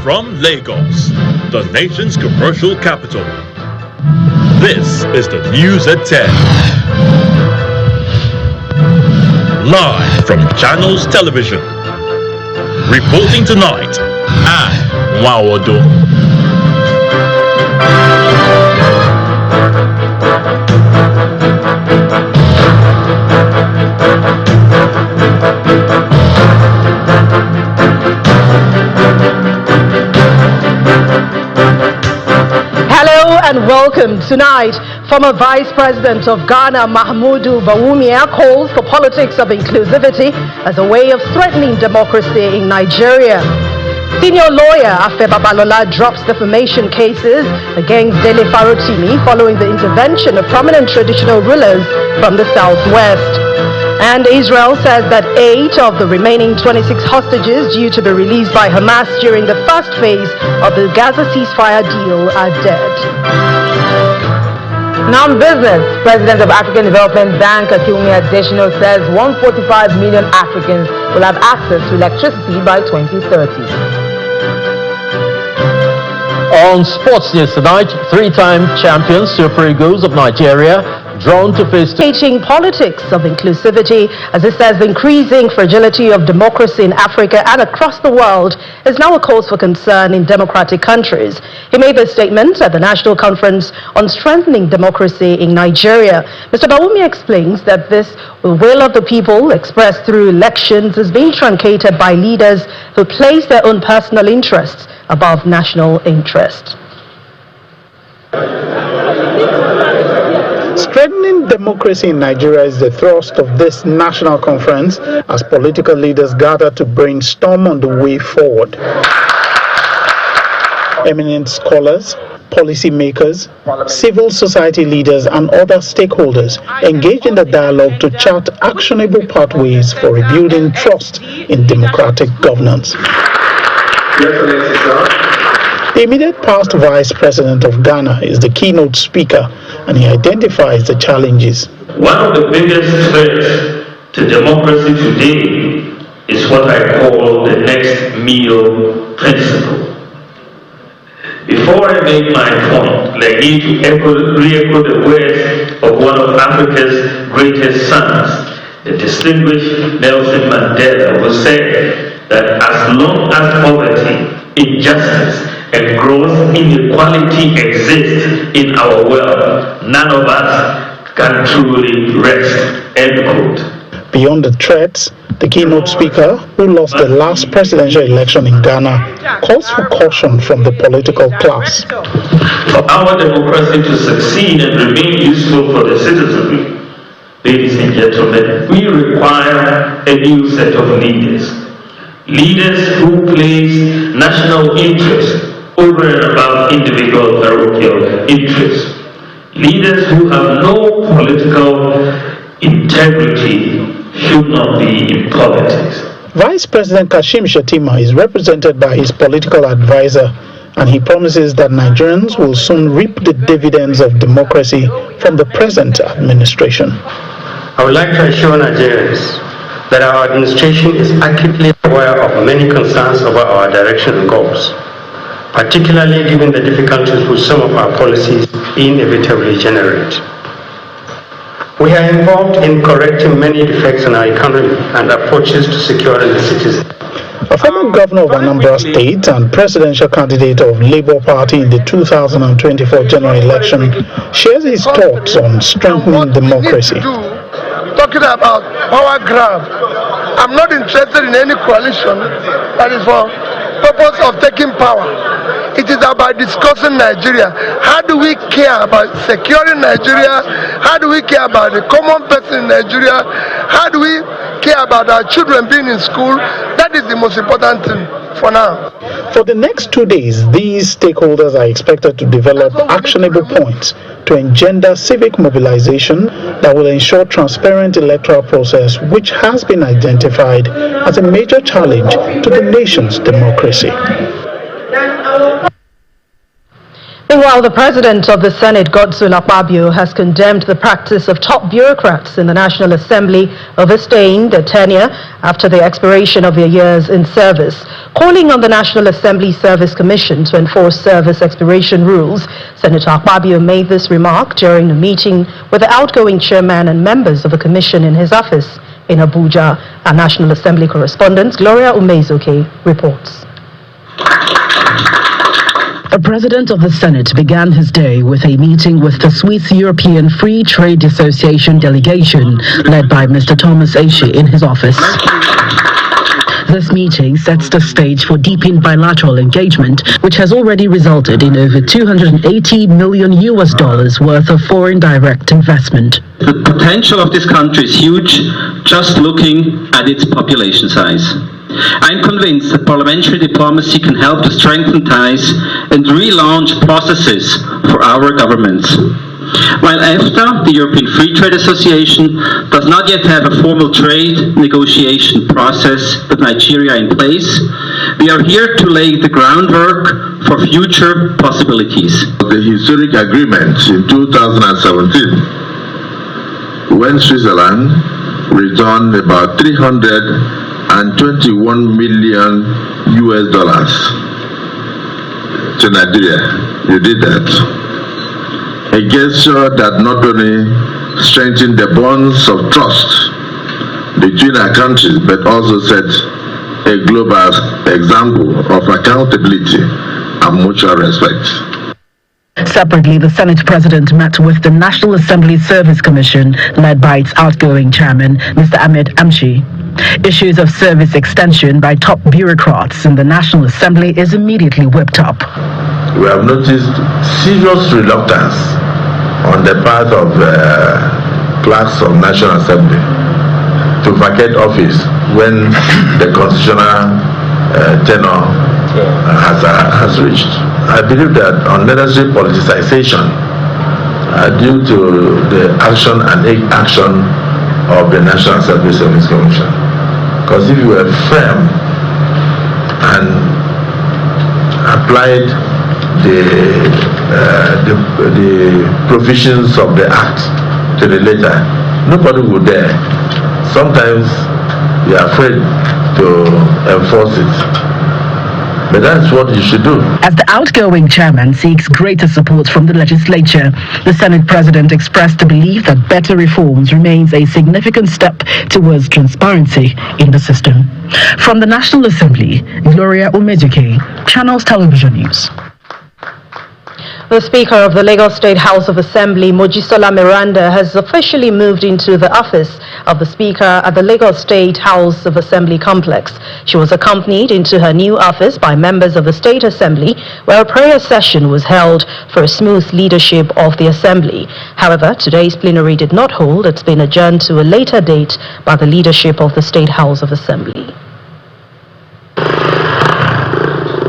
From Lagos, the nation's commercial capital, this is the News at 10. Live from Channels Television. Reporting tonight, Anne Nwawodo. And welcome. Tonight, former Vice President of Ghana, Mahmoud Bawumia, calls for politics of inclusivity as a way of threatening democracy in Nigeria. Senior lawyer Afe Babalola drops defamation cases against Dele Farotimi following the intervention of prominent traditional rulers from the southwest. And Israel says that 8 of the remaining 26 hostages due to be released by Hamas during the first phase of the Gaza ceasefire deal are dead. Now on business, President of African Development Bank Akinwumi Adesina says 145 million Africans will have access to electricity by 2030. On sports news tonight, 3-time champions Super Eagles of Nigeria drawn to face teaching politics of inclusivity, as it says the increasing fragility of democracy in Africa and across the world is now a cause for concern in democratic countries. He made this statement at the National Conference on Strengthening Democracy in Nigeria. Mr. Bawumia explains that this will of the people expressed through elections is being truncated by leaders who place their own personal interests above national interest. Strengthening democracy in Nigeria is the thrust of this national conference as political leaders gather to brainstorm on the way forward. Eminent scholars, policymakers, civil society leaders, and other stakeholders engage in the dialogue to chart actionable pathways for rebuilding trust in democratic governance. The immediate past Vice President of Ghana is the keynote speaker, and he identifies the challenges. One of the biggest threats to democracy today is what I call the next meal principle. Before I make my point, I need to re-echo the words of one of Africa's greatest sons, the distinguished Nelson Mandela, who said that as long as poverty, injustice, and growth inequality exists in our world, none of us can truly rest. End quote. Beyond the threats, the keynote speaker, who lost the last presidential election in Ghana, calls for caution from the political class. For our democracy to succeed and remain useful for the citizenry, ladies and gentlemen, we require a new set of leaders. Leaders who place national interest over and above individual parochial interests. Leaders who have no political integrity should not be in politics. Vice President Kashim Shettima is represented by his political advisor, and he promises that Nigerians will soon reap the dividends of democracy from the present administration. I would like to assure Nigerians that our administration is acutely aware of many concerns about our direction and goals, particularly given the difficulties which some of our policies inevitably generate. We are involved in correcting many defects in our economy and approaches to securing the citizen. A former governor of Anambra State and presidential candidate of Labour Party in the 2024 general election shares his thoughts on strengthening democracy. Talking about power grab, I'm not interested in any coalition that is for purpose of taking power. It is about discussing Nigeria. How do we care about securing Nigeria? How do we care about the common person in Nigeria? How do we care about our children being in school? That is the most important thing for now. For the next 2 days, these stakeholders are expected to develop actionable points to engender civic mobilization that will ensure transparent electoral process, which has been identified as a major challenge to the nation's democracy. Meanwhile, the President of the Senate, Godswill Akpabio, has condemned the practice of top bureaucrats in the National Assembly overstaying their tenure after the expiration of their years in service. Calling on the National Assembly Service Commission to enforce service expiration rules, Senator Akpabio made this remark during a meeting with the outgoing chairman and members of the commission in his office in Abuja. Our National Assembly correspondent, Gloria Umezoke, reports. The President of the Senate began his day with a meeting with the Swiss European Free Trade Association delegation led by Mr. Thomas Aishi in his office. This meeting sets the stage for deepened bilateral engagement, which has already resulted in over $280 million worth of foreign direct investment. The potential of this country is huge, just looking at its population size. I am convinced that parliamentary diplomacy can help to strengthen ties and relaunch processes for our governments. While EFTA, the European Free Trade Association, does not yet have a formal trade negotiation process with Nigeria in place, we are here to lay the groundwork for future possibilities. The historic agreement in 2017, when Switzerland returned about $321 million to Nigeria. You did that. A gesture that not only strengthened the bonds of trust between our countries, but also set a global example of accountability and mutual respect. Separately, the Senate President met with the National Assembly Service Commission, led by its outgoing chairman, Mr. Ahmed Amshi. Issues of service extension by top bureaucrats in the National Assembly is immediately whipped up. We have noticed serious reluctance on the part of clerks of National Assembly to vacate office when the constitutional tenure has reached. I believe that unnecessary politicization due to the action and inaction of the National Assembly Service Commission. Because if you were firm and applied the provisions of the act to the letter, nobody would dare. Sometimes you are afraid to enforce it. But that's what you should do. As the outgoing chairman seeks greater support from the legislature, the Senate President expressed the belief that better reforms remains a significant step towards transparency in the system. From the National Assembly, Gloria Umezoke, Channels Television News. The Speaker of the Lagos State House of Assembly, Mojisola Miranda, has officially moved into the office of the Speaker at the Lagos State House of Assembly complex. She was accompanied into her new office by members of the State Assembly, where a prayer session was held for a smooth leadership of the Assembly. However, today's plenary did not hold. It's been adjourned to a later date by the leadership of the State House of Assembly.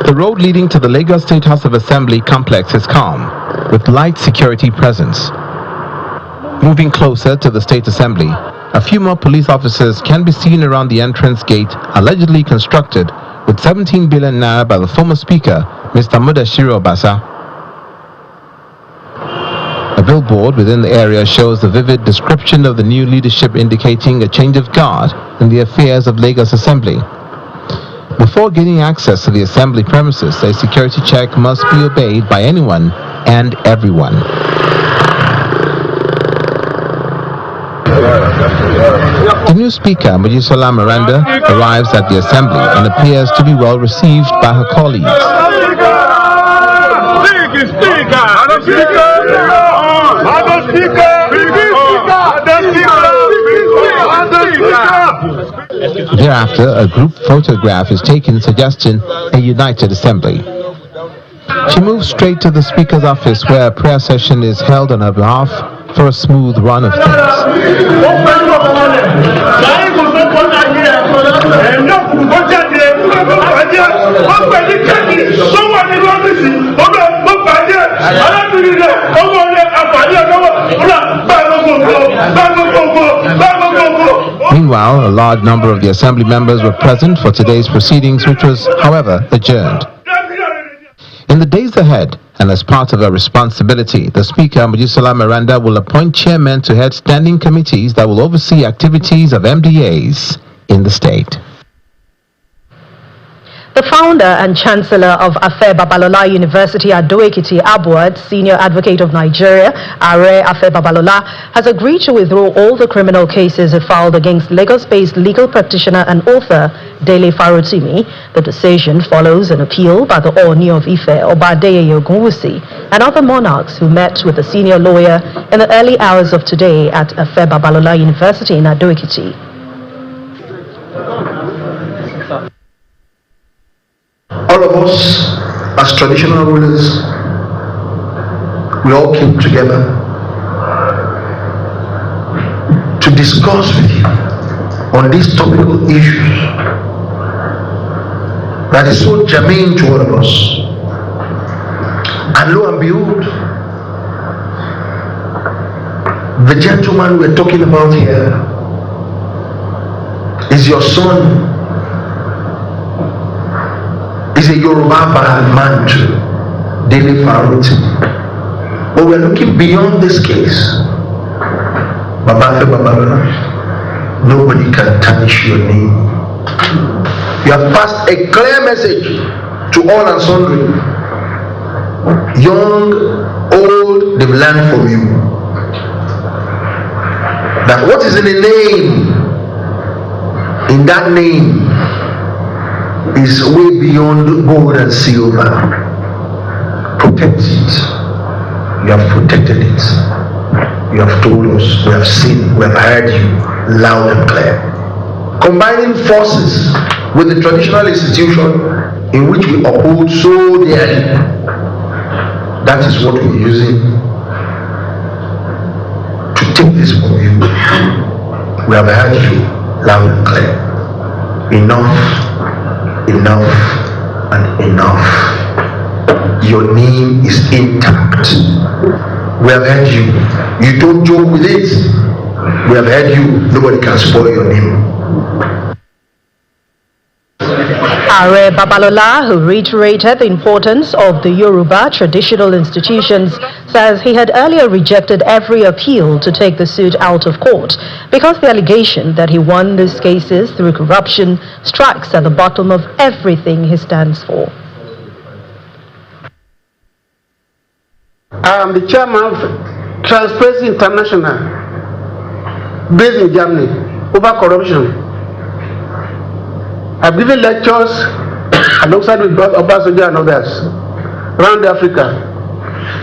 The road leading to the Lagos State House of Assembly complex is calm, with light security presence. Moving closer to the State Assembly, a few more police officers can be seen around the entrance gate, allegedly constructed with 17 billion naira by the former Speaker, Mr. Mudashiru Obasa. A billboard within the area shows a vivid description of the new leadership, indicating a change of guard in the affairs of Lagos Assembly. Before gaining access to the Assembly premises, a security check must be obeyed by anyone and everyone. The new Speaker, Mojisola Miranda, arrives at the Assembly and appears to be well received by her colleagues. Thereafter, a group photograph is taken suggesting a united assembly. She moves straight to the Speaker's office, where a prayer session is held on her behalf for a smooth run of things. Meanwhile, a large number of the Assembly members were present for today's proceedings, which was, however, adjourned. In the days ahead, And as part of her responsibility, the Speaker, Mojisola Miranda, will appoint chairmen to head standing committees that will oversee activities of MDAs in the state. The founder and chancellor of Afe Babalola University Ado-Ekiti, Abuad, senior advocate of Nigeria, Are Afe Babalola, has agreed to withdraw all the criminal cases he filed against Lagos-based legal practitioner and author Dele Farotimi. The decision follows an appeal by the Ooni of Ife, Obadeye Ogunwusi, and other monarchs who met with the senior lawyer in the early hours of today at Afe Babalola University in Ado-Ekiti. All of us, as traditional rulers, we all came together to discuss with you on these topical issues that is so germane to all of us. And lo and behold, the gentleman we're talking about here is your son. Is a Yoruba man too, Dele Farotimi. But we're looking beyond this case. Baba Afe Babalola, nobody can tarnish your name. You have passed a clear message to all and sundry. Young, old, they've learned from you. That what is in a name, in that name, is way beyond gold and silver. Protect it. You have protected it. You have told us, we have seen, we have heard you loud and clear. Combining forces with the traditional institution in which we uphold so dearly, that is what we're using to take this from you. We have heard you loud and clear. Enough. Enough and enough. Your name is intact. We have heard you. You don't joke with it. We have heard you. Nobody can spoil your name. Are Babalola, who reiterated the importance of the Yoruba traditional institutions, says he had earlier rejected every appeal to take the suit out of court because the allegation that he won these cases through corruption strikes at the bottom of everything he stands for. I am the chairman of Transparency International, based in Germany, over corruption. I've given lectures alongside with Obasanjo and others around Africa.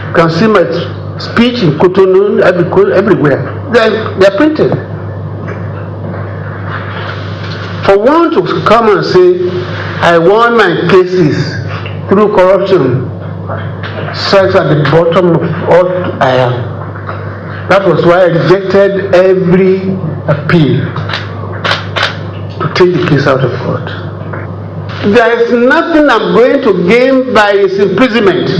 You can see my speech in Cotonou, everywhere. They are printed. For one to come and say, I won my cases through corruption, strikes at the bottom of all I am. That was why I rejected every appeal to take the case out of court. There is nothing I'm going to gain by his imprisonment.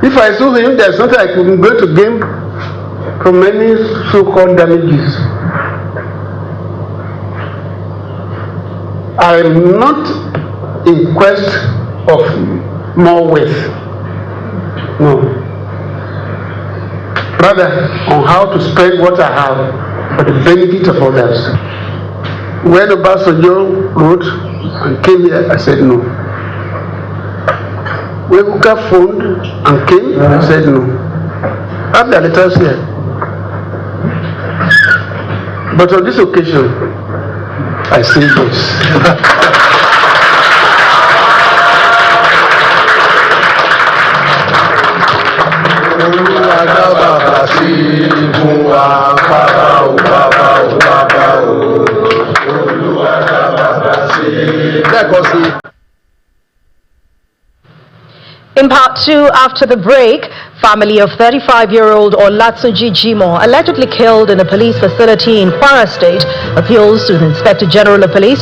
If I sue him, there's something I'm going to gain from any so-called damages. I am not in quest of more wealth. No. Rather, on how to spend what I have for the benefit of others. When Obasanjo wrote and came here, I said no. When Uka phoned and came, I said no. I have the letters here. But on this occasion, I say yes. In part two, after the break, family of 35-year-old Olatsoji Jimo, allegedly killed in a police facility in Kwara State, appeals to the Inspector General of Police.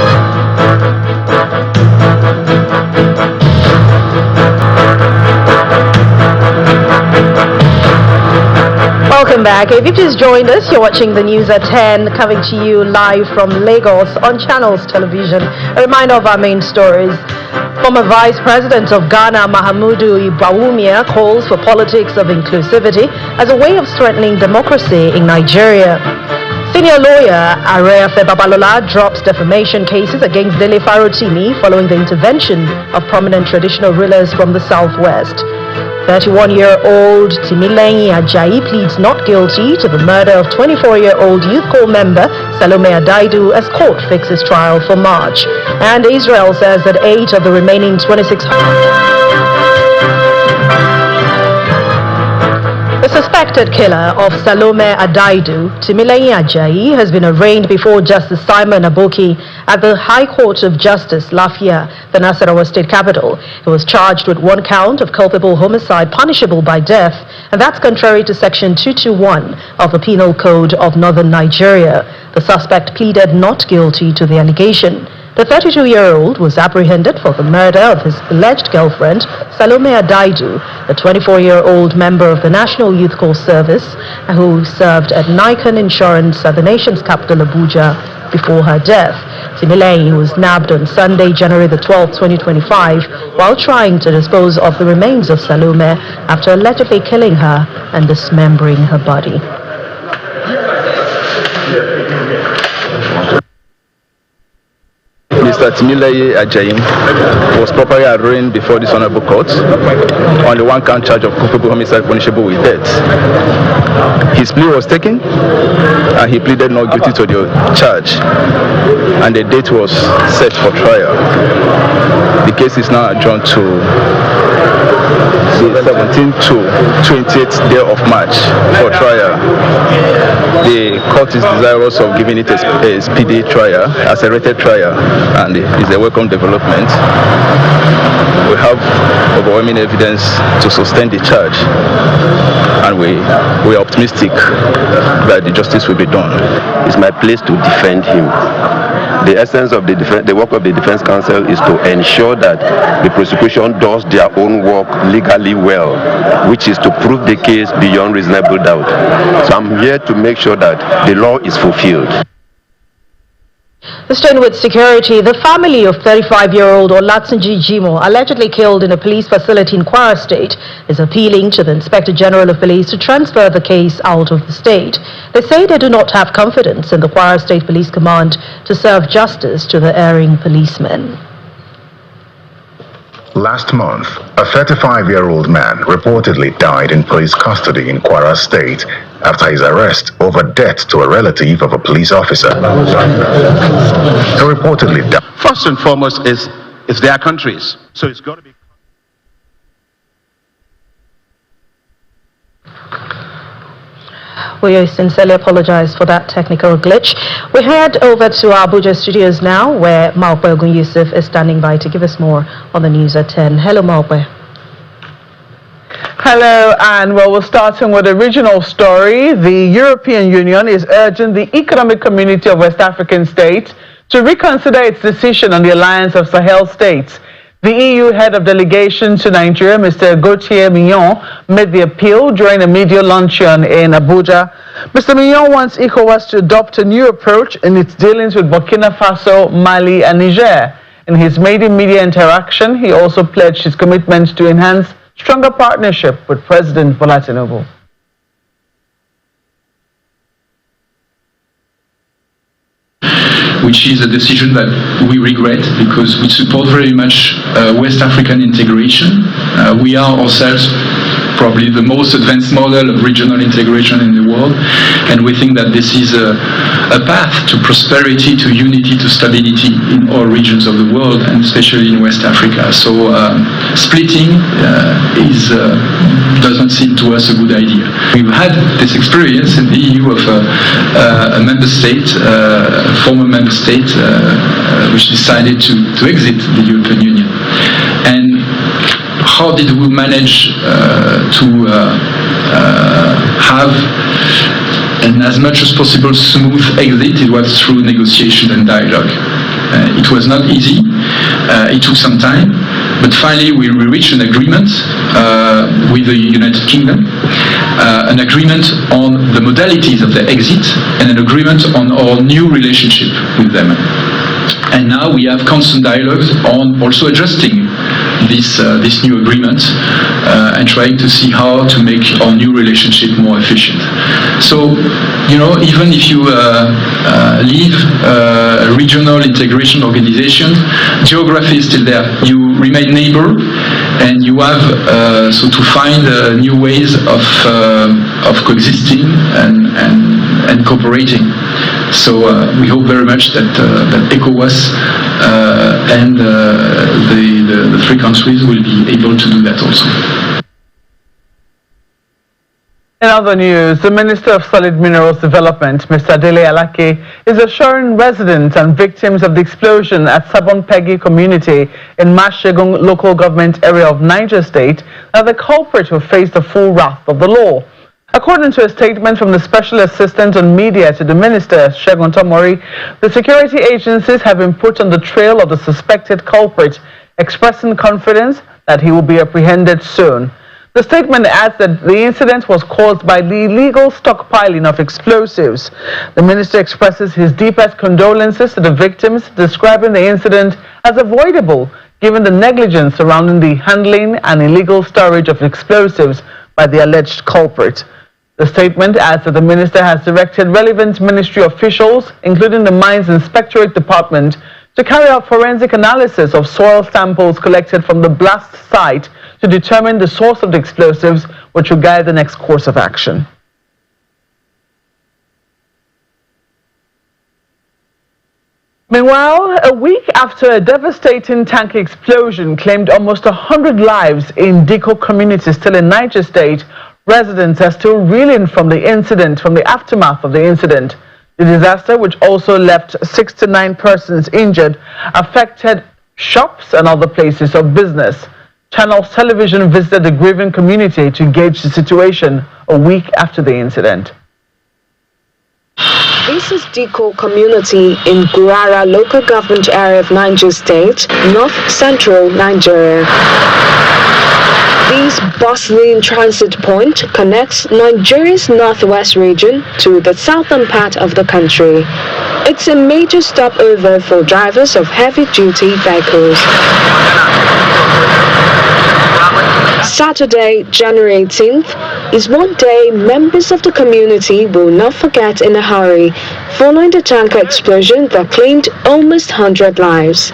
Welcome back. If you just joined us, you're watching the news at 10, coming to you live from Lagos on Channels Television. A reminder of our main stories. Former Vice President of Ghana, Mahamudu Bawumia, calls for politics of inclusivity as a way of strengthening democracy in Nigeria. Senior lawyer Areafe Babalola drops defamation cases against Dele Farotimi following the intervention of prominent traditional rulers from the southwest. 31-year-old Timileyin Ajayi pleads not guilty to the murder of 24-year-old Youth Corps member Salome Adaidu as court fixes trial for March. And Israel says that 8 of the remaining 26... The suspected killer of Salome Adaidu, Timileyin Ajayi, has been arraigned before Justice Simon Aboki at the High Court of Justice, Lafia, the Nasarawa state capital. He was charged with 1 count of culpable homicide punishable by death, and that's contrary to Section 221 of the Penal Code of Northern Nigeria. The suspect pleaded not guilty to the allegation. The 32-year-old was apprehended for the murder of his alleged girlfriend, Salome Adaidu, a 24-year-old member of the National Youth Corps Service, who served at Nikon Insurance at the nation's capital, Abuja, before her death. Timileyin was nabbed on Sunday, January the 12th, 2025, while trying to dispose of the remains of Salome after allegedly killing her and dismembering her body. Mr. Timileyin Ajayi was properly arraigned before this honorable court on the 1 count charge of culpable homicide punishable with death. His plea was taken and he pleaded not guilty to the charge, and the date was set for trial. The case is now adjourned to the 17th to 28th day of March for trial. The court is desirous of giving it a speedy trial, accelerated trial, and it's a welcome development. We have overwhelming evidence to sustain the charge, and we are optimistic that the justice will be done. It's my place to defend him. The essence of the work of the defense counsel is to ensure that the prosecution does their own work legally well, which is to prove the case beyond reasonable doubt. So I'm here to make sure that the law is fulfilled. Staying with security, the family of 35-year-old Olatsunji Jimo, allegedly killed in a police facility in Kwara State, is appealing to the Inspector General of Police to transfer the case out of the state. They say they do not have confidence in the Kwara State Police Command to serve justice to the erring policemen. Last month, a 35-year-old man reportedly died in police custody in Kwara State after his arrest over death to a relative of a police officer. He reportedly died. First and foremost is their countries. So it's got to be... We sincerely apologize for that technical glitch. We head over to our Abuja studios now, where Maokwe Ogun Yusuf is standing by to give us more on the news at 10. Hello, Maokwe. Hello, and well, we're starting with a regional story. The European Union is urging the Economic Community of West African States to reconsider its decision on the alliance of Sahel states. The EU head of delegation to Nigeria, Mr. Gauthier Mignon, made the appeal during a media luncheon in Abuja. Mr. Mignon wants ECOWAS to adopt a new approach in its dealings with Burkina Faso, Mali, and Niger. In his maiden media interaction, he also pledged his commitment to enhance stronger partnership with President Bola Tinubu. Which is a decision that we regret because we support very much West African integration. We are ourselves probably the most advanced model of regional integration in the world, and we think that this is a path to prosperity, to unity, to stability in all regions of the world, and especially in West Africa. So splitting does not seem to us a good idea. We've had this experience in the EU of a member state, former member state, which decided to exit the European Union. And how did we manage to have an as much as possible smooth exit? It was through negotiation and dialogue. It was not easy. It took some time. But finally, we reached an agreement with the United Kingdom, an agreement on the modalities of the exit, and an agreement on our new relationship with them. And now we have constant dialogues on also adjusting this new agreement and trying to see how to make our new relationship more efficient. So, even if you leave regional integration organizations, geography is still there. You remain neighbor, and you have to find new ways of coexisting and cooperating. So we hope very much that ECOWAS and the three countries will be able to do that also. In other news, the Minister of Solid Minerals Development, Mr. Dele Alake, is assuring residents and victims of the explosion at Sabon Pegi community in Mashegun local government area of Niger State that the culprit will face the full wrath of the law. According to a statement from the Special Assistant on Media to the Minister, Segun Tomori, the security agencies have been put on the trail of the suspected culprit, expressing confidence that he will be apprehended soon. The statement adds that the incident was caused by the illegal stockpiling of explosives. The minister expresses his deepest condolences to the victims, describing the incident as avoidable given the negligence surrounding the handling and illegal storage of explosives by the alleged culprit. The statement adds that the minister has directed relevant ministry officials, including the Mines Inspectorate Department, to carry out forensic analysis of soil samples collected from the blast site to determine the source of the explosives, which will guide the next course of action. Meanwhile, a week after a devastating tank explosion claimed almost 100 lives in Diko community still in Niger State, residents are still reeling from the aftermath of the incident. The disaster, which also left 69 persons injured, affected shops and other places of business. Channels Television visited the grieving community to gauge the situation a week after the incident. This is Diko community in Gurara local government area of Niger State, north-central Nigeria. This bustling transit point connects Nigeria's northwest region to the southern part of the country. It's a major stopover for drivers of heavy-duty vehicles. Saturday, January 18th, is one day members of the community will not forget in a hurry, following the tanker explosion that claimed almost 100 lives.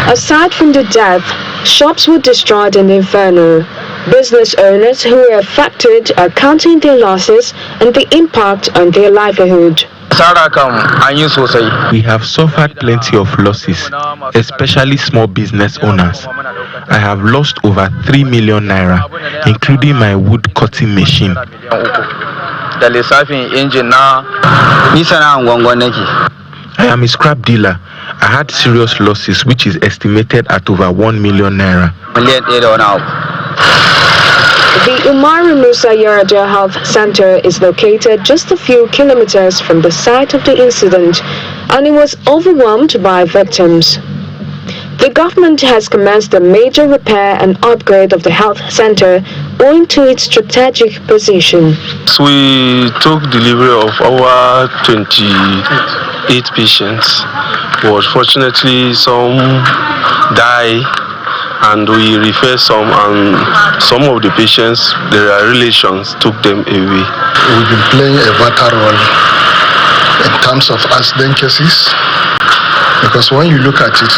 Aside from the death, shops were destroyed in the inferno. Business owners who were affected are counting their losses and the impact on their livelihood. We have suffered plenty of losses, especially small business owners. I have lost over 3 million naira, including my wood cutting machine. I am a scrap dealer. I had serious losses, which is estimated at over 1 million naira. The Umaru Musa Yaraja Health Center is located just a few kilometers from the site of the incident, and it was overwhelmed by victims. The government has commenced a major repair and upgrade of the health center owing to its strategic position. So we took delivery of our 28 patients, but fortunately some die, and we refer some, and some of the patients, their relations took them away. We've been playing a vital role in terms of accident cases, because when you look at it,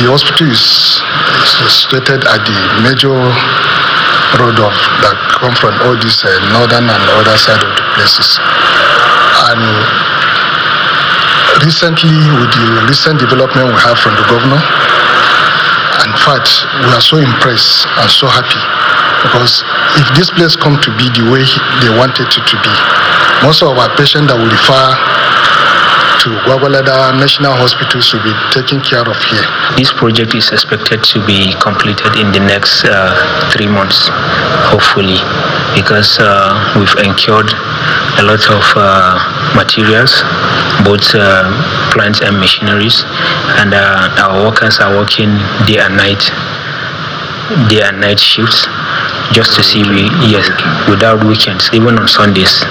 the hospital is situated at the major road that come from all these northern and other side of the places. And recently, with the recent development we have from the governor, in fact, we are so impressed and so happy, because if this place come to be the way they wanted it to be, most of our patients that we refer to Gwagwalada National Hospital should be taken care of here. This project is expected to be completed in the next 3 months, hopefully, because we've incurred a lot of materials, both plants and machineries, and our workers are working day and night shifts just to see without weekends, even on Sundays.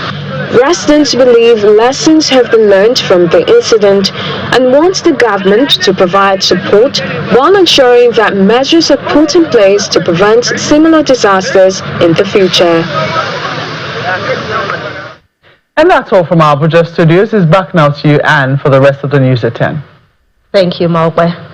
Residents believe lessons have been learned from the incident and want the government to provide support while ensuring that measures are put in place to prevent similar disasters in the future. And that's all from our Abuja studios. It's back now to you, Anne, for the rest of the news at 10. Thank you, Maokwe.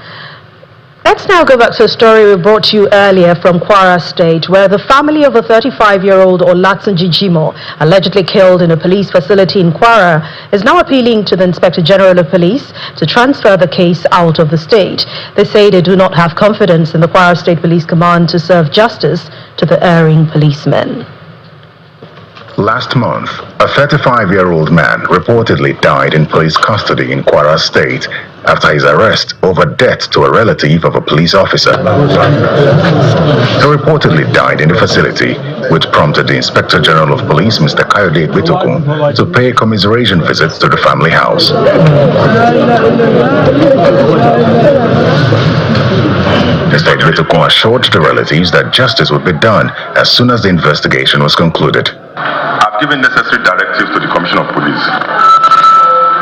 Let's now go back to a story we brought to you earlier from Kwara State, where the family of a 35-year-old Olatunji Jimo, allegedly killed in a police facility in Kwara, is now appealing to the Inspector General of Police to transfer the case out of the state. They say they do not have confidence in the Kwara State Police Command to serve justice to the erring policemen. Last month, a 35-year-old man reportedly died in police custody in Kwara State after his arrest over death to a relative of a police officer. He reportedly died in the facility, which prompted the Inspector General of Police, Mr. Kayode Igbitokun, to pay a commiseration visit to the family house. Mr. Igbitokun assured the relatives that justice would be done as soon as the investigation was concluded. I've given necessary directives to the Commissioner of Police,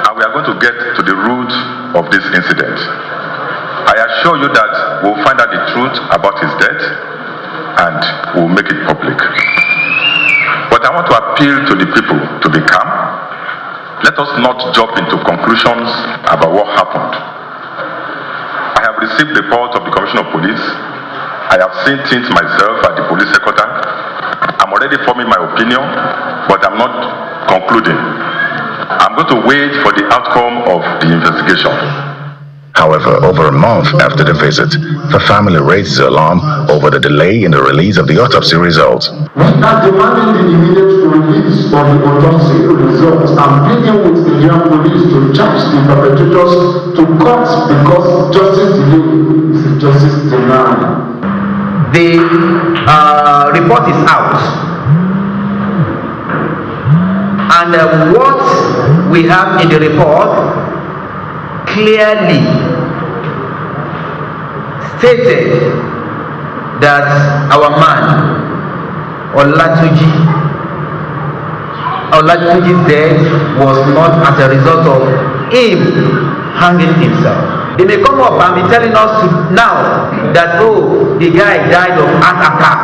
and we are going to get to the root of this incident. I assure you that we'll find out the truth about his death and we'll make it public. But I want to appeal to the people to be calm. Let us not jump into conclusions about what happened. I have received the report of the Commissioner of Police. I have seen things myself at the police headquarters. I'm already forming my opinion, but I'm not concluding. I'm going to wait for the outcome of the investigation. However, over a month after the visit, the family raises alarm over the delay in the release of the autopsy results. We are demanding the immediate release of the autopsy results and pleading with the Nigerian police to charge the perpetrators to court because justice delayed is justice denied. The report is out, and what we have in the report clearly stated that our man Olatuji's death was not as a result of him hanging himself. They may come up and be telling us now that, oh, the guy died of heart attack.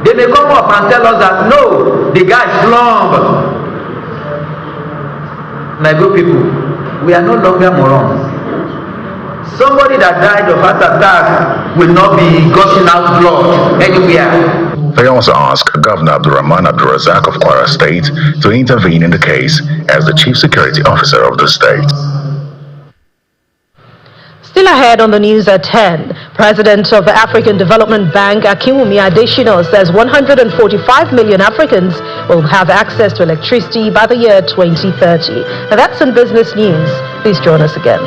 They may come up and tell us that, no, the guy slumped. My good people, we are no longer morons. Somebody that died of heart attack will not be gushing out blood anywhere. They also ask Governor Abdurrahman Abdurrazak of Kwara State to intervene in the case as the Chief Security Officer of the state. Still ahead on the news at 10, President of the African Development Bank, Akinwumi Adesina, says 145 million Africans will have access to electricity by the year 2030. Now that's in business news. Please join us again.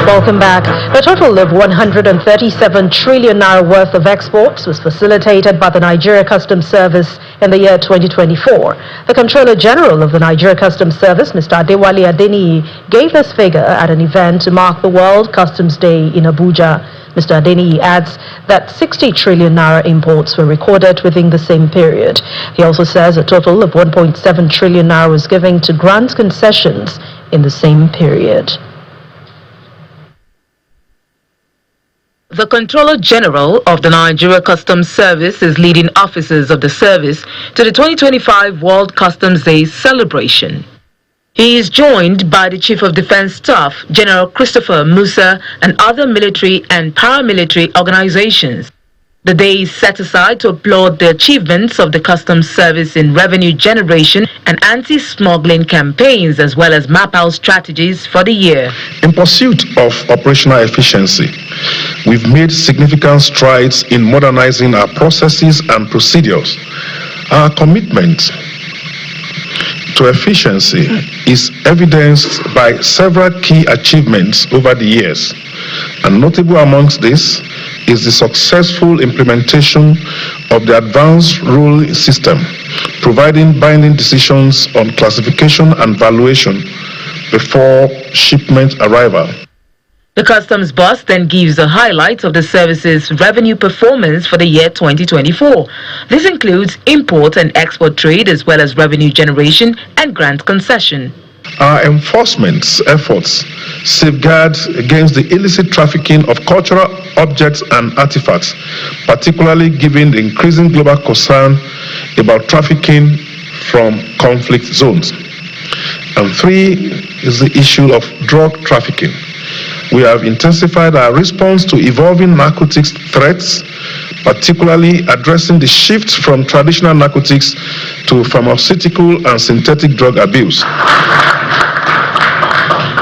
Welcome back. A total of 137 trillion naira worth of exports was facilitated by the Nigeria Customs Service in the year 2024. The Controller General of the Nigeria Customs Service, Mr. Adewale Adeniyi, gave this figure at an event to mark the World Customs Day in Abuja. Mr. Adeniyi adds that 60 trillion naira imports were recorded within the same period. He also says a total of 1.7 trillion naira was given to grant concessions in the same period. The Controller General of the Nigeria Customs Service is leading officers of the service to the 2025 World Customs Day celebration. He is joined by the Chief of Defense Staff, General Christopher Musa, and other military and paramilitary organizations. The day is set aside to applaud the achievements of the Customs Service in revenue generation and anti-smuggling campaigns, as well as map out strategies for the year. In pursuit of operational efficiency, we've made significant strides in modernizing our processes and procedures. Our commitment to efficiency is evidenced by several key achievements over the years, and notable amongst this is the successful implementation of the advanced rule system, providing binding decisions on classification and valuation before shipment arrival. The customs boss then gives the highlights of the service's revenue performance for the year 2024. This includes import and export trade as well as revenue generation and grant concession. Our enforcement efforts safeguard against the illicit trafficking of cultural objects and artifacts, particularly given the increasing global concern about trafficking from conflict zones. And 3 is the issue of drug trafficking. We have intensified our response to evolving narcotics threats, particularly addressing the shift from traditional narcotics to pharmaceutical and synthetic drug abuse.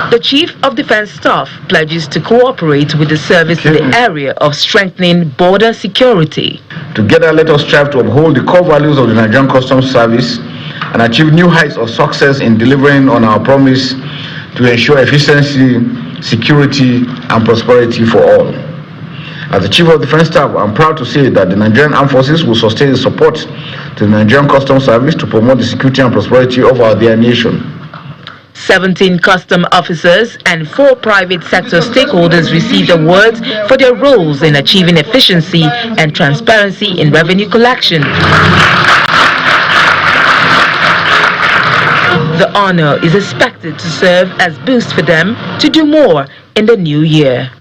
The Chief of Defense Staff pledges to cooperate with the service in the area of strengthening border security. Together, let us strive to uphold the core values of the Nigerian Customs Service and achieve new heights of success in delivering on our promise to ensure efficiency, security, and prosperity for all. As the Chief of Defense Staff, I'm proud to say that the Nigerian Armed Forces will sustain the support to the Nigerian Customs Service to promote the security and prosperity of our dear nation. 17 custom officers and 4 private sector stakeholders received awards for their roles in achieving efficiency and transparency in revenue collection. The honor is expected to serve as boost for them to do more in the new year.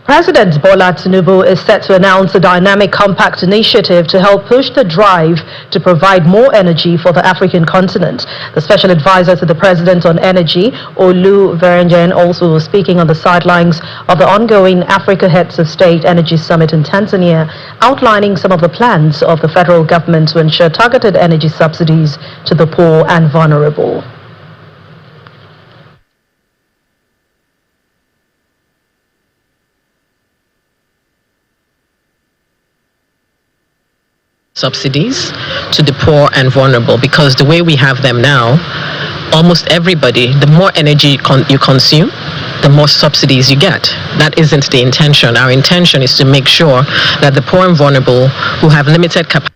President Bola Tinubu is set to announce a dynamic compact initiative to help push the drive to provide more energy for the African continent. The special advisor to the president on energy, Olu Verenjen, also was speaking on the sidelines of the ongoing Africa Heads of State Energy Summit in Tanzania, outlining some of the plans of the federal government to ensure targeted energy subsidies to the poor and vulnerable. Subsidies to the poor and vulnerable, because the way we have them now, almost everybody, the more energy you consume, the more subsidies you get. That isn't the intention. Our intention is to make sure that the poor and vulnerable who have limited capacity.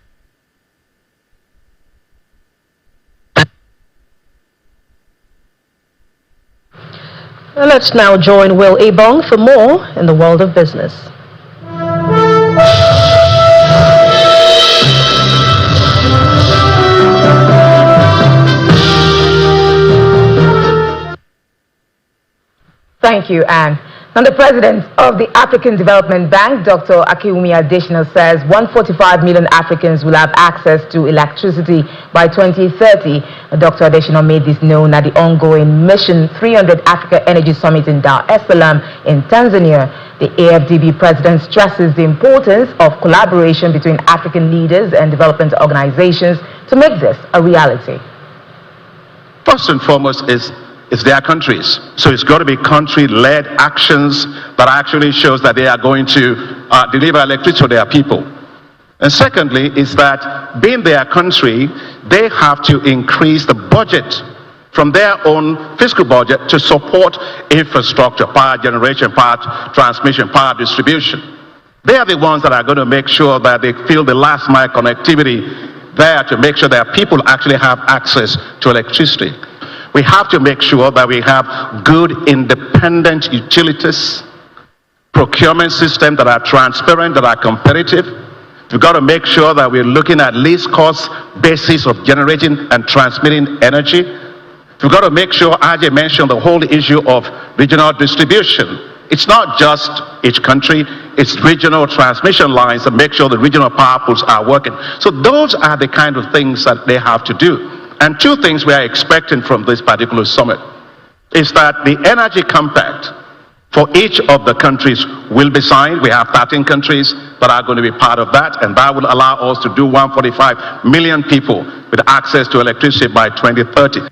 Let's now join Will Ebong for more in the world of business. Thank you, Anne. Now, the president of the African Development Bank, Dr. Akiwumi Adesina, says 145 million Africans will have access to electricity by 2030. Dr. Adesina made this known at the ongoing Mission 300 Africa Energy Summit in Dar es Salaam in Tanzania. The AFDB president stresses the importance of collaboration between African leaders and development organizations to make this a reality. First and foremost is their countries. So it's got to be country-led actions that actually shows that they are going to deliver electricity to their people. And secondly is that being their country, they have to increase the budget from their own fiscal budget to support infrastructure, power generation, power transmission, power distribution. They are the ones that are going to make sure that they fill the last mile connectivity there to make sure that people actually have access to electricity. We have to make sure that we have good independent utilities, procurement systems that are transparent, that are competitive. We've got to make sure that we're looking at least cost basis of generating and transmitting energy. We've got to make sure, as I mentioned, the whole issue of regional distribution. It's not just each country, it's regional transmission lines to make sure the regional power pools are working. So those are the kind of things that they have to do. And two things we are expecting from this particular summit is that the energy compact for each of the countries will be signed. We have 13 countries that are going to be part of that, and that will allow us to do 145 million people with access to electricity by 2030.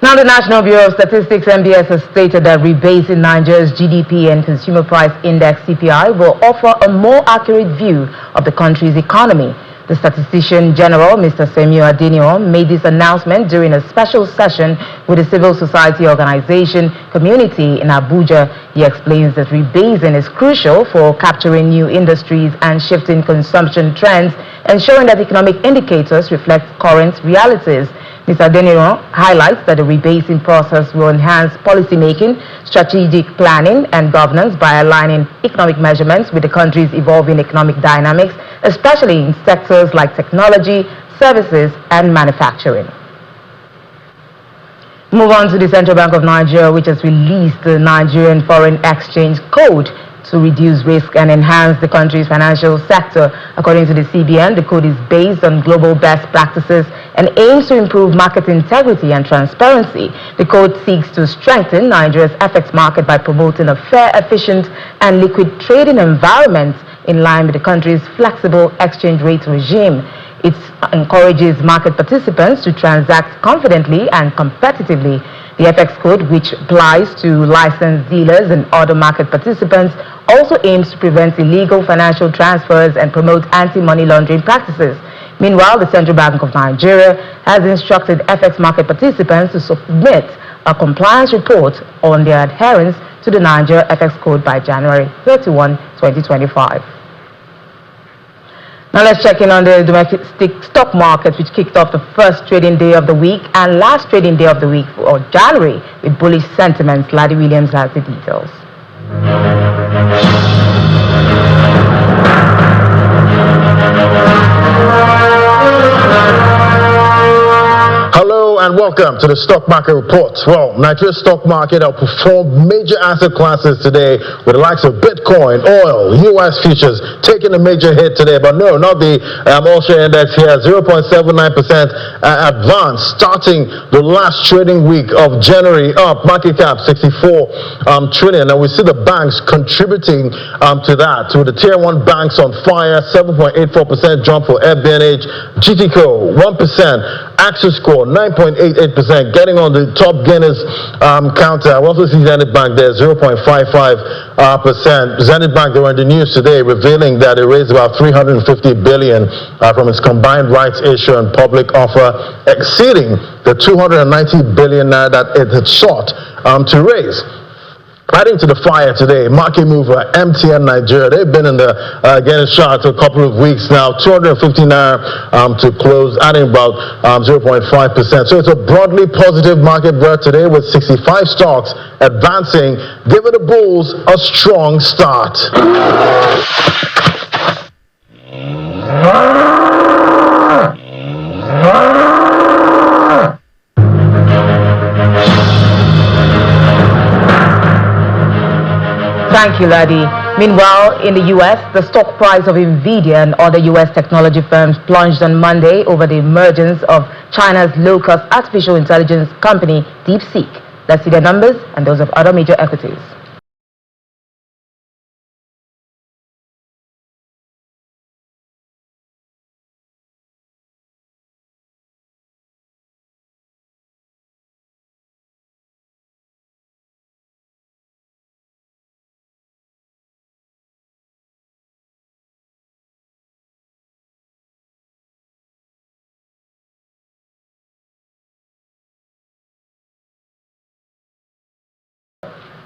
Now, the National Bureau of Statistics, NBS, has stated that rebasing Nigeria's GDP and Consumer Price Index, CPI, will offer a more accurate view of the country's economy. The Statistician General, Mr. Semio Adenio, made this announcement during a special session with the civil society organization community in Abuja. He explains that rebasing is crucial for capturing new industries and shifting consumption trends, ensuring that economic indicators reflect current realities. Mr. Deniro highlights that the rebasing process will enhance policymaking, strategic planning, and governance by aligning economic measurements with the country's evolving economic dynamics, especially in sectors like technology, services, and manufacturing. Move on to the Central Bank of Nigeria, which has released the Nigerian Foreign Exchange Code to reduce risk and enhance the country's financial sector. According to the CBN, the code is based on global best practices and aims to improve market integrity and transparency. The code seeks to strengthen Nigeria's FX market by promoting a fair, efficient, and liquid trading environment in line with the country's flexible exchange rate regime. It encourages market participants to transact confidently and competitively. The FX code, which applies to licensed dealers and other market participants, also aims to prevent illegal financial transfers and promote anti-money laundering practices. Meanwhile, the Central Bank of Nigeria has instructed FX market participants to submit a compliance report on their adherence to the Nigeria FX code by January 31, 2025. Now let's check in on the domestic stock market, which kicked off the first trading day of the week and last trading day of the week for January with bullish sentiments. Laddie Williams has the details. Hello and welcome to the stock market report. Well, Nigeria's stock market outperformed major asset classes today with the likes of Bitcoin, oil, US futures taking a major hit today. But no, not the all-share index here, 0.79% advance starting the last trading week of January up. Market cap 64 trillion. And we see the banks contributing to that. To the tier 1 banks on fire, 7.84% jump for FBNH, GTCO 1%. Axis score 9.88%, getting on the top gainers counter. We also see Zenith Bank there, 0.55%. Zenith Bank, they were in the news today revealing that it raised about 350 billion from its combined rights issue and public offer, exceeding the 290 billion that it had sought to raise. Adding to the fire today, market mover MTN Nigeria. They've been in the getting shot for a couple of weeks now. 250 naira to close, adding about 0.5%. So it's a broadly positive market breadth today with 65 stocks advancing, giving the bulls a strong start. Thank you, Laddie. Meanwhile, in the U.S., the stock price of NVIDIA and other U.S. technology firms plunged on Monday over the emergence of China's low-cost artificial intelligence company, DeepSeek. Let's see the numbers and those of other major equities.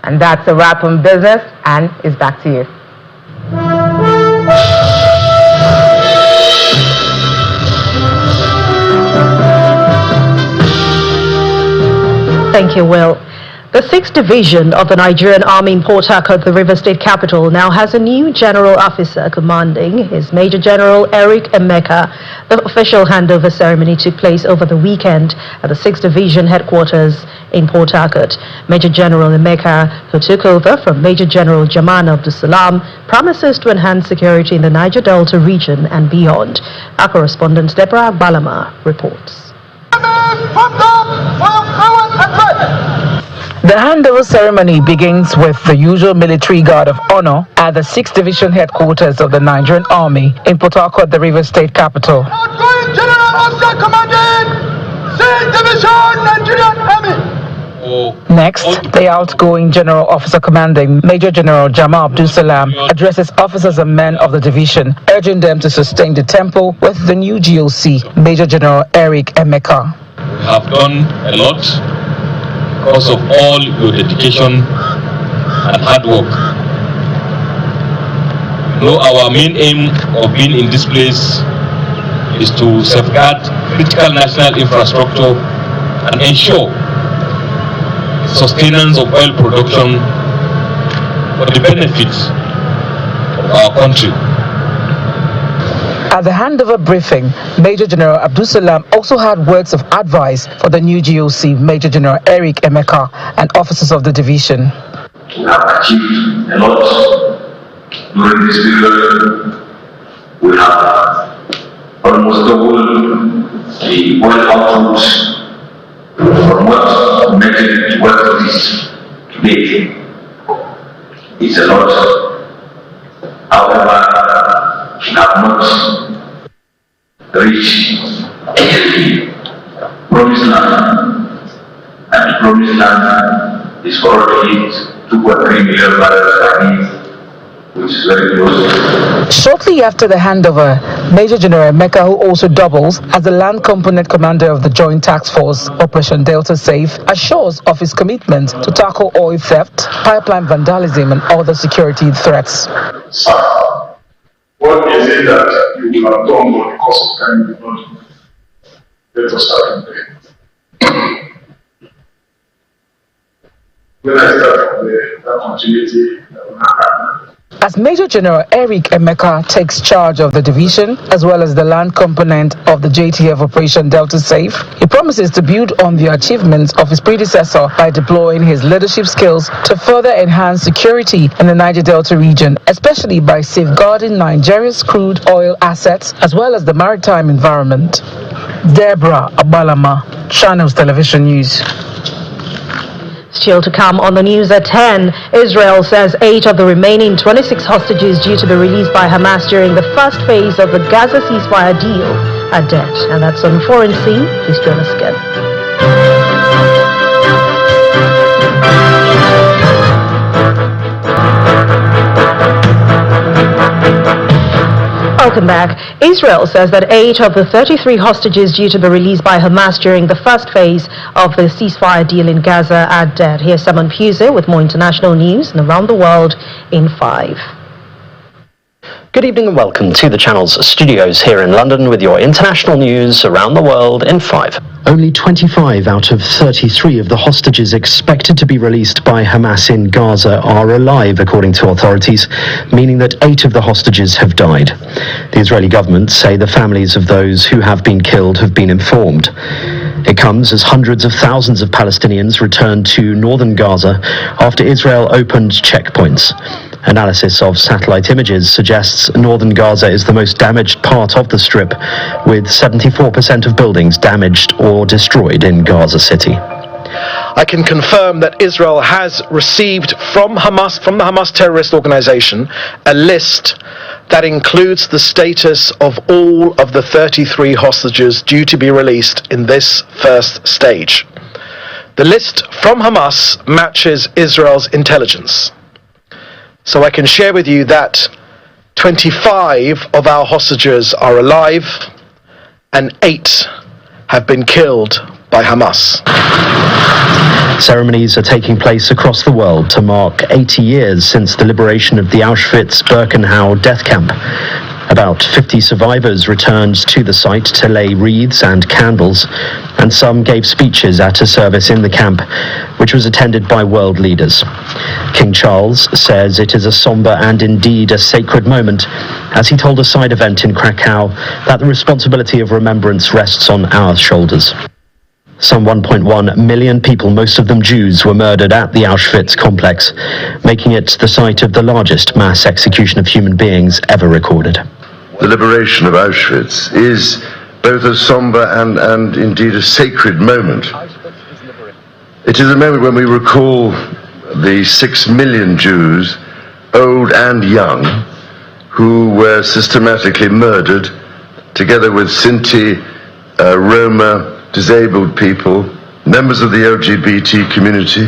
And that's a wrap on business, and it's back to you. Thank you, Will. The 6th Division of the Nigerian Army in Port Harcourt, the River State capital, now has a new general officer commanding. His Major General Eric Emeka. The official handover ceremony took place over the weekend at the 6th Division headquarters in Port Harcourt. Major General Emeka, who took over from Major General Jaman Abdulsalam, promises to enhance security in the Niger Delta region and beyond. Our correspondent Deborah Balama reports. The handover ceremony begins with the usual military guard of honor at the 6th Division headquarters of the Nigerian Army in Port Harcourt, the River State capital. Outgoing General Officer Commanding 6th Division Nigerian Army. Next, the outgoing General Officer Commanding Major General Jamal Abdulsalam addresses officers and men of the division, urging them to sustain the tempo with the new GOC, Major General Eric Emeka. We have done a lot because of all your dedication and hard work. You know, our main aim of being in this place is to safeguard critical national infrastructure and ensure sustenance of oil production for the benefits of our country. At the handover briefing, Major General Abdul Salam also had words of advice for the new GOC, Major General Eric Emeka, and officers of the division. We have achieved a lot during this period. We have almost doubled the oil output from what met it to what it is today. It's a lot. However, we have not reached the promised land, and the promised land is already 2.3 million barrels per day, which is very close. Shortly after the handover, Major General Emeka, who also doubles as the land component commander of the Joint Task Force Operation Delta Safe, assures of his commitment to tackle oil theft, pipeline vandalism, and other security threats. Sir, what is it that you have done for the course of time you not do? Let us start from there. When I start from there, that continuity will not happen. As Major General Eric Emeka takes charge of the division, as well as the land component of the JTF Operation Delta Safe, he promises to build on the achievements of his predecessor by deploying his leadership skills to further enhance security in the Niger Delta region, especially by safeguarding Nigeria's crude oil assets, as well as the maritime environment. Deborah Abalama, Channels Television News. Still to come on the news at 10, Israel says 8 of the remaining 26 hostages due to be released by Hamas during the first phase of the Gaza ceasefire deal are dead. And that's on Foreign Scene. Please join us again. Welcome back. Israel says that 8 of the 33 hostages due to be released by Hamas during the first phase of the ceasefire deal in Gaza are dead. Here's Simon Puse with more international news and around the world in 5. Good evening and welcome to the Channel's studios here in London with your international news around the world in 5. Only 25 out of 33 of the hostages expected to be released by Hamas in Gaza are alive, according to authorities, meaning that 8 of the hostages have died. The Israeli government say the families of those who have been killed have been informed. It comes as hundreds of thousands of Palestinians returned to northern Gaza after Israel opened checkpoints. Analysis of satellite images suggests northern Gaza is the most damaged part of the strip, with 74% of buildings damaged or destroyed in Gaza City. I can confirm that Israel has received from the Hamas terrorist organization, a list that includes the status of all of the 33 hostages due to be released in this first stage. The list from Hamas matches Israel's intelligence. So I can share with you that 25 of our hostages are alive and 8 have been killed by Hamas. Ceremonies are taking place across the world to mark 80 years since the liberation of the Auschwitz-Birkenau death camp. About 50 survivors returned to the site to lay wreaths and candles, and some gave speeches at a service in the camp, which was attended by world leaders. King Charles says it is a somber and indeed a sacred moment, as he told a side event in Krakow that the responsibility of remembrance rests on our shoulders. Some 1.1 million people, most of them Jews, were murdered at the Auschwitz complex, making it the site of the largest mass execution of human beings ever recorded. The liberation of Auschwitz is both a somber and indeed a sacred moment. It is a moment when we recall the 6 million Jews, old and young, who were systematically murdered, together with Sinti, Roma, disabled people, members of the LGBT community,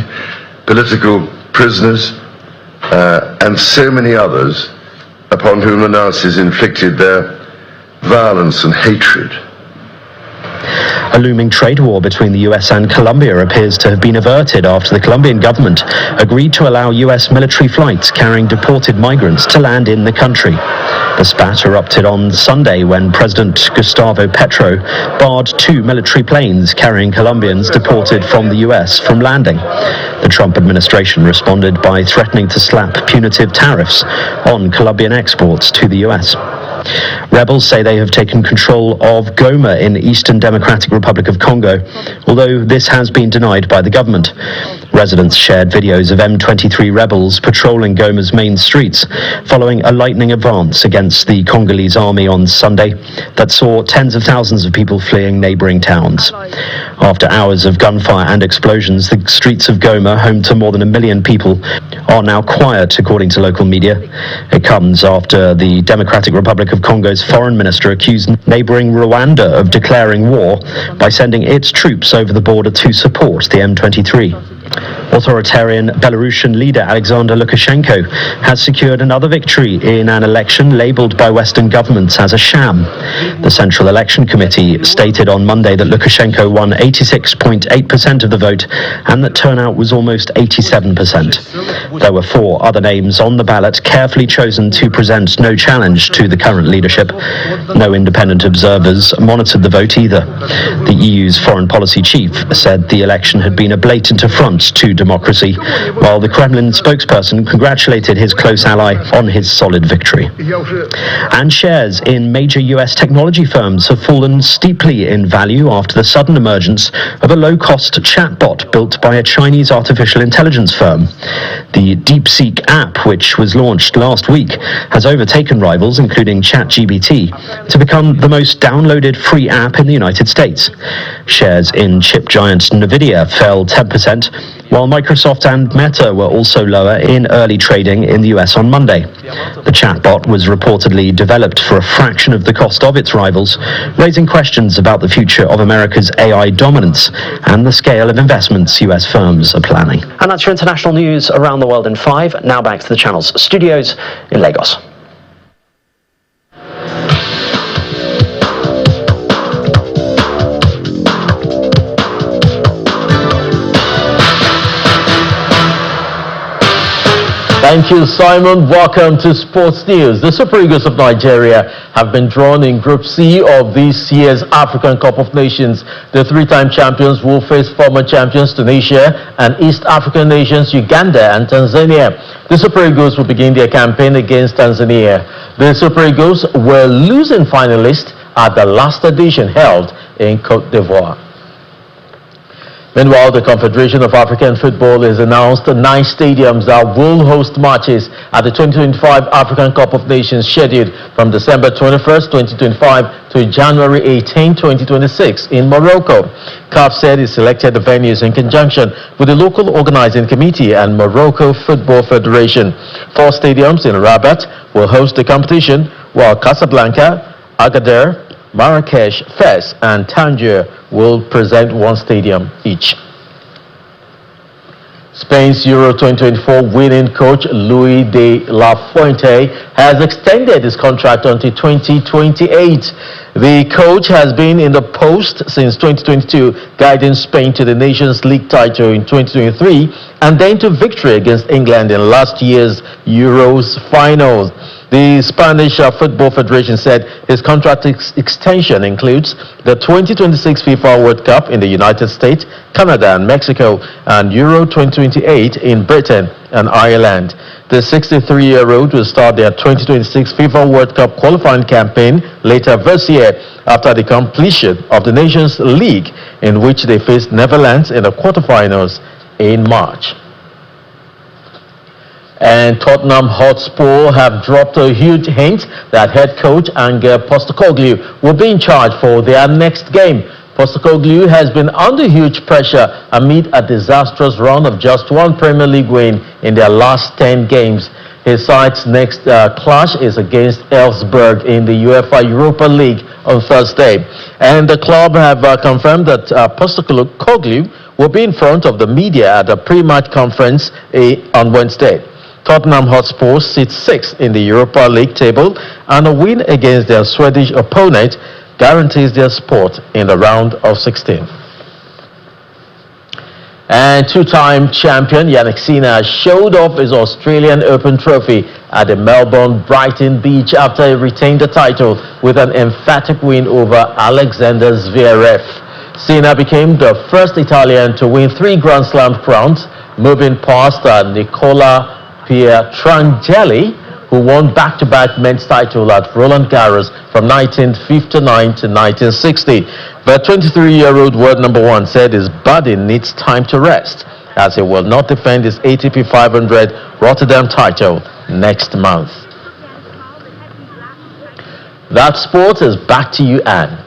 political prisoners, and so many others upon whom the Nazis inflicted their violence and hatred. A looming trade war between the US and Colombia appears to have been averted after the Colombian government agreed to allow US military flights carrying deported migrants to land in the country. The spat erupted on Sunday when President Gustavo Petro barred 2 military planes carrying Colombians deported from the US from landing. The Trump administration responded by threatening to slap punitive tariffs on Colombian exports to the US. Rebels say they have taken control of Goma in the Eastern Democratic Republic of Congo, although this has been denied by the government. Residents shared videos of M23 rebels patrolling Goma's main streets following a lightning advance against the Congolese army on Sunday that saw tens of thousands of people fleeing neighboring towns. After hours of gunfire and explosions, the streets of Goma, home to more than 1 million people, are now quiet, according to local media. It comes after the Democratic Republic of Congo's foreign minister accused neighboring Rwanda of declaring war by sending its troops over the border to support the M23. Authoritarian Belarusian leader Alexander Lukashenko has secured another victory in an election labeled by Western governments as a sham. The Central Election Committee stated on Monday that Lukashenko won 86.8% of the vote and that turnout was almost 87%. There were 4 other names on the ballot carefully chosen to present no challenge to the current leadership. No independent observers monitored the vote either. The EU's foreign policy chief said the election had been a blatant affront to democracy, while the Kremlin spokesperson congratulated his close ally on his solid victory. And shares in major US technology firms have fallen steeply in value after the sudden emergence of a low-cost chatbot built by a Chinese artificial intelligence firm. The DeepSeek app, which was launched last week, has overtaken rivals, including ChatGPT, to become the most downloaded free app in the United States. Shares in chip giant Nvidia fell 10%, while Microsoft and Meta were also lower in early trading in the US on Monday. The chatbot was reportedly developed for a fraction of the cost of its rivals, raising questions about the future of America's AI dominance and the scale of investments US firms are planning. And that's your international news around the world in 5. Now back to the channel's studios in Lagos. Thank you, Simon. Welcome to Sports News. The Super Eagles of Nigeria have been drawn in Group C of this year's African Cup of Nations. The 3-time champions will face former champions Tunisia and East African nations Uganda and Tanzania. The Super Eagles will begin their campaign against Tanzania. The Super Eagles were losing finalists at the last edition held in Cote d'Ivoire. Meanwhile, the Confederation of African Football has announced 9 stadiums that will host matches at the 2025 African Cup of Nations scheduled from December 21st, 2025 to January 18, 2026 in Morocco. CAF said it selected the venues in conjunction with the local organizing committee and Morocco Football Federation. 4 stadiums in Rabat will host the competition, while Casablanca, Agadir, Marrakesh, Fez and Tangier will present 1 stadium each. Spain's Euro 2024 winning coach Luis de la Fuente has extended his contract until 2028. The coach has been in the post since 2022, guiding Spain to the Nations League title in 2023 and then to victory against England in last year's Euros finals. The Spanish Football Federation said his contract extension includes the 2026 FIFA World Cup in the United States, Canada and Mexico, and Euro 2028 in Britain and Ireland. The 63-year-old will start their 2026 FIFA World Cup qualifying campaign later this year after the completion of the Nations League, in which they faced Netherlands in the quarterfinals in March. And Tottenham Hotspur have dropped a huge hint that head coach Ange Postecoglou will be in charge for their next game. Postecoglou has been under huge pressure amid a disastrous run of just 1 Premier League win in their last 10 games. His side's next clash is against Elfsborg in the UEFA Europa League on Thursday. And the club have confirmed that Postecoglou will be in front of the media at a pre-match conference on Wednesday. Tottenham Hotspur sits 6th in the Europa League table, and a win against their Swedish opponent guarantees their spot in the round of 16. And two-time champion Yannick Sinner showed off his Australian Open trophy at the Melbourne Brighton Beach after he retained the title with an emphatic win over Alexander Zverev. Sinner became the first Italian to win 3 Grand Slam crowns, moving past Nicola Pietrangeli, who won back-to-back men's title at Roland Garros from 1959 to 1960. The 23-year-old world number 1 said his body needs time to rest, as he will not defend his ATP 500 Rotterdam title next month. That sport is back to you, Anne.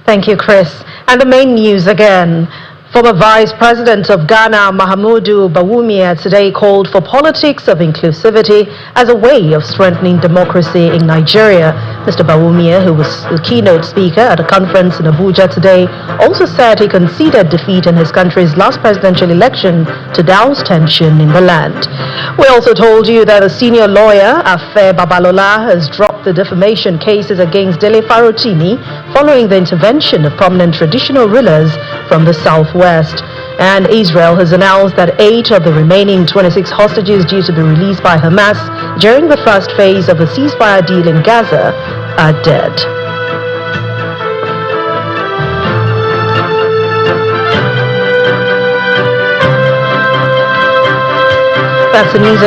Thank you, Chris. And the main news again. Former Vice President of Ghana, Mahamudu Bawumia, today called for politics of inclusivity as a way of strengthening democracy in Nigeria. Mr. Bawumia, who was the keynote speaker at a conference in Abuja today, also said he conceded defeat in his country's last presidential election to douse tension in the land. We also told you that a senior lawyer, Afe Babalola, has dropped the defamation cases against Dele Farotimi following the intervention of prominent traditional rulers from the southwest. And Israel has announced that 8 of the remaining 26 hostages due to be released by Hamas during the first phase of the ceasefire deal in Gaza are dead. That's the news.